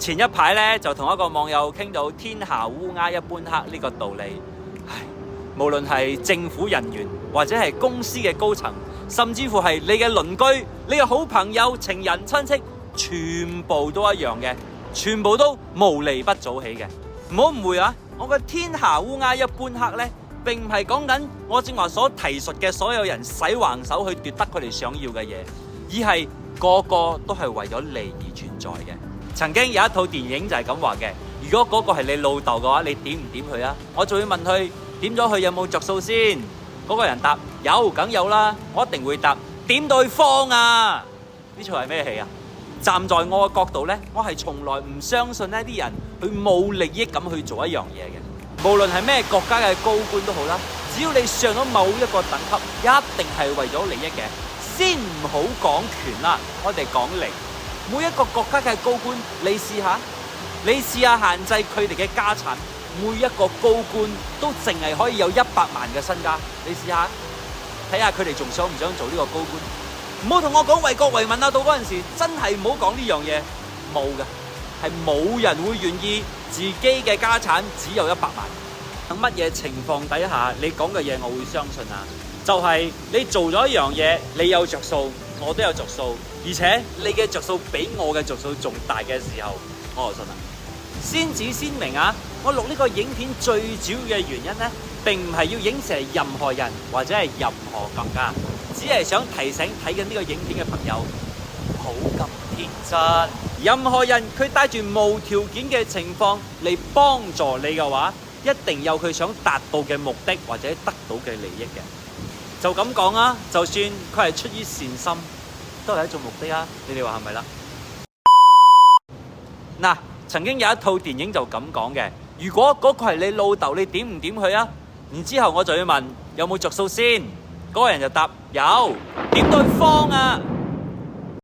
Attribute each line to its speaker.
Speaker 1: 前一排咧就同一個網友傾到天下烏鴉一般黑呢個道理。唉，無論係政府人員或者係公司嘅高層，甚至乎係你嘅鄰居、你嘅好朋友、情人、親戚，全部都一樣嘅，全部都無利不早起嘅。唔好誤會啊！我嘅天下烏鴉一般黑咧，並唔係講緊我正話所提述嘅所有人使橫手去奪得佢哋想要嘅嘢，而係個個都係為咗利而存在嘅。曾經有一套電影就係咁話嘅，如果嗰個係你老豆嘅話，你點唔點佢啊？我就會問佢點咗佢有冇着數先。嗰個人答有，梗有啦。我一定會答點到佢慌啊！呢套係咩戲啊？站在我嘅角度呢，我係從來唔相信呢啲人佢冇利益咁去做一樣嘢嘅。無論係咩國家嘅高官都好啦，只要你上咗某一個等級，一定係為咗利益嘅。先唔好講權啦，我哋講利。每一個國家嘅高官，你試下限制佢哋嘅家產，每一個高官都淨係可以有100萬嘅身家。你試下睇下佢哋仲想唔想做呢個高官？唔好同我講為國為民啊！到嗰陣時真係唔好講呢樣嘢，冇嘅，係冇人會願意自己嘅家產只有100萬。喺乜嘢情況底下你講嘅嘢我會相信啊？就係你做咗一樣嘢，你有着數，我都有着數，而且你嘅着數比我嘅着數仲大嘅時候，我就信啦。先至先明啊！我錄呢個影片最主要嘅原因呢，並唔係要影射任何人或者係任何國家，只係想提醒睇緊呢個影片嘅朋友，唔好咁天真。任何人佢帶住無條件嘅情況嚟幫助你嘅話，一定有佢想達到嘅目的或者得到嘅利益嘅。就咁講啊，就算佢係出於善心，都係一種目的啊！你哋話係咪啦？嗱，曾經有一套電影就咁講嘅，如果嗰個係你老豆，你點唔點佢啊？然之後我就要問有冇着數先，嗰個人就答有，點到佢慌啊！